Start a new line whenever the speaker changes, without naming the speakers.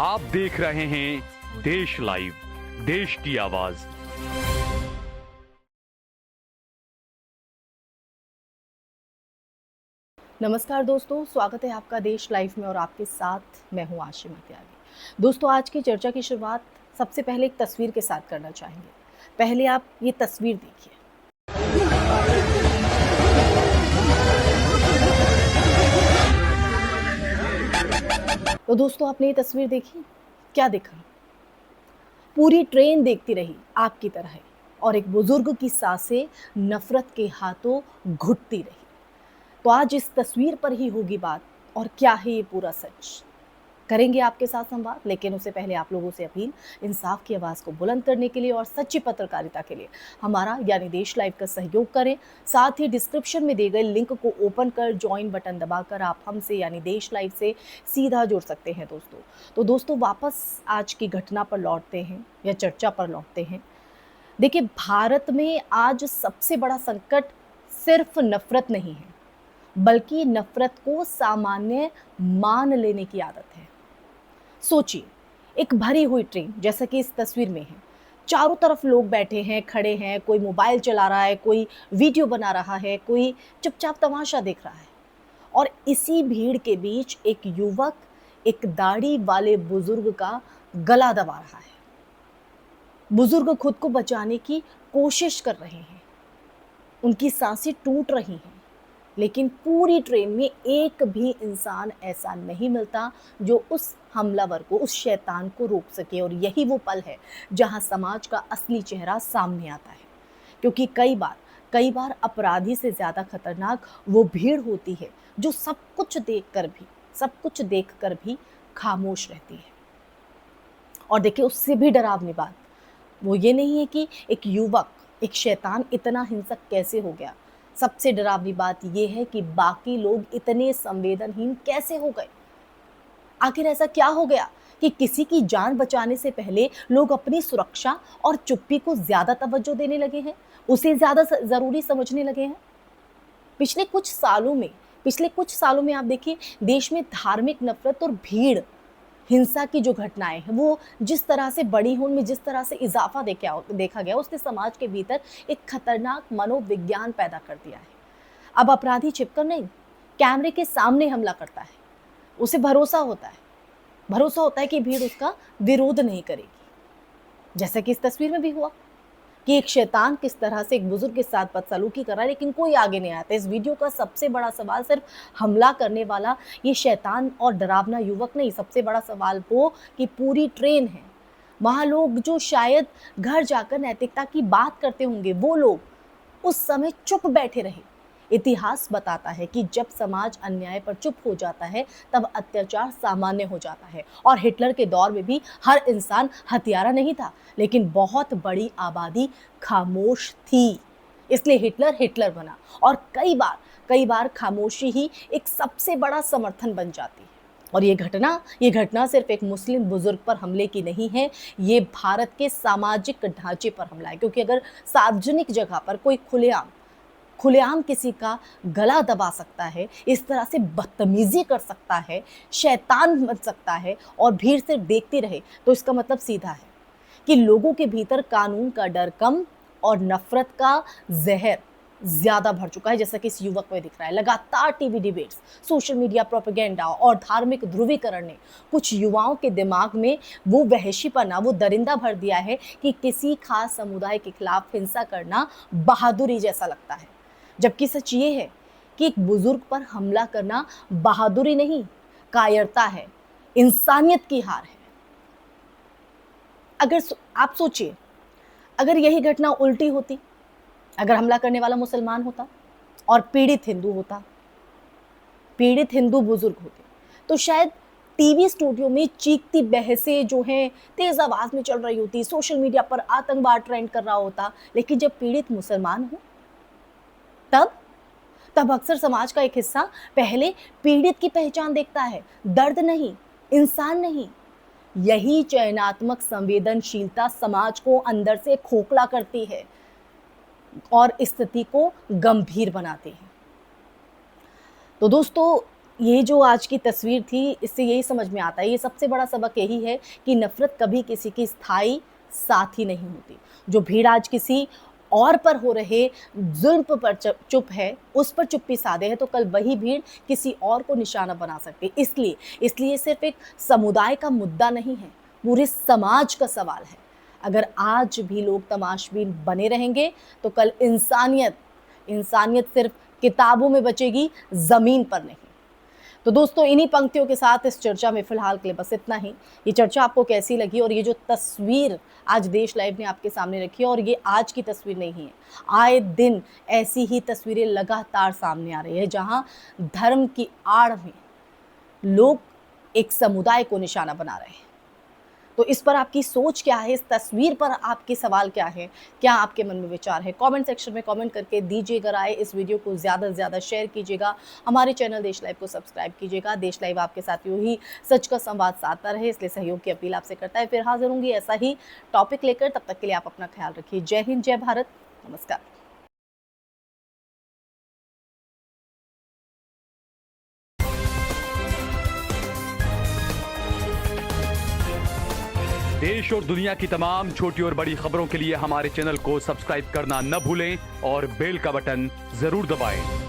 आप देख रहे हैं देश लाइव, देश की आवाज।
नमस्कार दोस्तों, स्वागत है आपका देश लाइव में और आपके साथ मैं हूं आशिमा त्यागी। दोस्तों, आज की चर्चा की शुरुआत सबसे पहले एक तस्वीर के साथ करना चाहेंगे। पहले आप ये तस्वीर देखिए। तो दोस्तों, आपने ये तस्वीर देखी, क्या देखा? पूरी ट्रेन देखती रही आपकी तरह ही, और एक बुजुर्ग की सांसें नफरत के हाथों घुटती रही। तो आज इस तस्वीर पर ही होगी बात, और क्या है ये पूरा सच, करेंगे आपके साथ संवाद। लेकिन उससे पहले आप लोगों से अपील, इंसाफ की आवाज़ को बुलंद करने के लिए और सच्ची पत्रकारिता के लिए हमारा यानी देश लाइव का सहयोग करें। साथ ही डिस्क्रिप्शन में दिए गए लिंक को ओपन कर ज्वाइन बटन दबाकर आप हमसे यानी देश लाइव से सीधा जुड़ सकते हैं दोस्तों। तो दोस्तों, वापस आज की घटना पर लौटते हैं या चर्चा पर लौटते हैं। देखिए, भारत में आज सबसे बड़ा संकट सिर्फ नफरत नहीं है, बल्कि नफरत को सामान्य मान लेने की आदत है। सोचिए, एक भरी हुई ट्रेन जैसा कि इस तस्वीर में है, चारों तरफ लोग बैठे हैं, खड़े हैं, कोई मोबाइल चला रहा है, कोई वीडियो बना रहा है, कोई चुपचाप तमाशा देख रहा है। और इसी भीड़ के बीच एक युवक एक दाढ़ी वाले बुजुर्ग का गला दबा रहा है। बुजुर्ग खुद को बचाने की कोशिश कर रहे हैं, उनकी सांसें टूट रही हैं, लेकिन पूरी ट्रेन में एक भी इंसान ऐसा नहीं मिलता जो उस हमलावर को, उस शैतान को रोक सके। और यही वो पल है जहां समाज का असली चेहरा सामने आता है। क्योंकि कई बार अपराधी से ज़्यादा खतरनाक वो भीड़ होती है जो सब कुछ देखकर भी खामोश रहती है। और देखिए, उससे भी डरावनी बात वो ये नहीं है कि एक युवक, एक शैतान इतना हिंसक कैसे हो गया। सबसे डरावनी बात यह है कि बाकी लोग इतने संवेदनहीन कैसे हो गए। आखिर ऐसा क्या हो गया कि किसी की जान बचाने से पहले लोग अपनी सुरक्षा और चुप्पी को ज्यादा तवज्जो देने लगे हैं, उसे ज्यादा जरूरी समझने लगे हैं। पिछले कुछ सालों में आप देखिए, देश में धार्मिक नफरत और भीड़ हिंसा की जो घटनाएं हैं वो जिस तरह से बढ़ी हैं, उनमें जिस तरह से इजाफा देखा गया, उसने समाज के भीतर एक खतरनाक मनोविज्ञान पैदा कर दिया है। अब अपराधी छिपकर नहीं, कैमरे के सामने हमला करता है। उसे भरोसा होता है कि भीड़ उसका विरोध नहीं करेगी। जैसा कि इस तस्वीर में भी हुआ कि एक शैतान किस तरह से एक बुजुर्ग के साथ बदसलूकी कर रहा है, लेकिन कोई आगे नहीं आता। इस वीडियो का सबसे बड़ा सवाल सिर्फ हमला करने वाला ये शैतान और डरावना युवक नहीं, सबसे बड़ा सवाल वो कि पूरी ट्रेन है, वहाँ लोग जो शायद घर जाकर नैतिकता की बात करते होंगे, वो लोग उस समय चुप बैठे रहे। इतिहास बताता है कि जब समाज अन्याय पर चुप हो जाता है तब अत्याचार सामान्य हो जाता है। और हिटलर के दौर में भी हर इंसान हत्यारा नहीं था, लेकिन बहुत बड़ी खामोश थी, इसलिए हिटलर बना। और कई बार खामोशी ही एक सबसे बड़ा समर्थन बन जाती है। और ये घटना सिर्फ एक मुस्लिम बुजुर्ग पर हमले की नहीं है, ये भारत के सामाजिक ढांचे पर हमला है। क्योंकि अगर सार्वजनिक जगह पर कोई खुलेआम किसी का गला दबा सकता है, इस तरह से बदतमीजी कर सकता है, शैतान बन सकता है और भीड़ से देखती रहे, तो इसका मतलब सीधा है कि लोगों के भीतर कानून का डर कम और नफरत का जहर ज्यादा भर चुका है। जैसा कि इस युवक में दिख रहा है, लगातार TV debates, social media propaganda और धार्मिक ध्रुवीकरण ने कुछ युवाओं के दिमाग में वो वहशीपना, वो दरिंदा भर दिया है कि किसी खास समुदाय के खिलाफ हिंसा करना बहादुरी जैसा लगता है। जबकि सच ये है कि एक बुजुर्ग पर हमला करना बहादुरी नहीं, कायरता है, इंसानियत की हार है। अगर आप सोचिए, अगर यही घटना उल्टी होती, अगर हमला करने वाला मुसलमान होता और पीड़ित हिंदू बुजुर्ग होते, तो शायद टीवी स्टूडियो में चीखती बहसें जो हैं तेज आवाज में चल रही होती, सोशल मीडिया पर आतंकवाद ट्रेंड कर रहा होता। लेकिन जब पीड़ित मुसलमान हो, तब अक्सर समाज का एक हिस्सा पहले पीड़ित की पहचान देखता है, दर्द नहीं, इंसान नहीं। यही चयनात्मक संवेदनशीलता समाज को अंदर से खोखला करती है और स्थिति को गंभीर बनाती है। तो दोस्तों, ये जो आज की तस्वीर थी, इससे यही समझ में आता है, ये सबसे बड़ा सबक यही है कि नफ़रत कभी किसी की स्थायी साथी नहीं होती। जो भीड़ आज किसी और पर हो रहे ज़ुल्म पर चुप है, उस पर चुप्पी साधे है, तो कल वही भीड़ किसी और को निशाना बना सकती है। इसलिए सिर्फ़ एक समुदाय का मुद्दा नहीं है, पूरे समाज का सवाल है। अगर आज भी लोग तमाशबीन बने रहेंगे, तो कल इंसानियत सिर्फ़ किताबों में बचेगी, ज़मीन पर नहीं। तो दोस्तों, इन्हीं पंक्तियों के साथ इस चर्चा में फ़िलहाल के लिए बस इतना ही। ये चर्चा आपको कैसी लगी और ये जो तस्वीर आज देश लाइव ने आपके सामने रखी है, और ये आज की तस्वीर नहीं है, आए दिन ऐसी ही तस्वीरें लगातार सामने आ रही है, जहाँ धर्म की आड़ में लोग एक समुदाय को निशाना बना रहे हैं। तो इस पर आपकी सोच क्या है? इस तस्वीर पर आपके सवाल क्या है? क्या आपके मन में विचार है? कमेंट सेक्शन में कमेंट करके दीजिएगा राय। इस वीडियो को ज़्यादा से ज़्यादा शेयर कीजिएगा। हमारे चैनल देश लाइव को सब्सक्राइब कीजिएगा। देश लाइव आपके साथ यूँ ही सच का संवाद साधता रहे, इसलिए सहयोग की अपील आपसे करता है। फिर हाजिर होंगी ऐसा ही टॉपिक लेकर। तब तक के लिए आप अपना ख्याल रखिए। जय हिंद, जय भारत, नमस्कार।
देश और दुनिया की तमाम छोटी और बड़ी खबरों के लिए हमारे चैनल को सब्सक्राइब करना न भूलें और बेल का बटन जरूर दबाएं।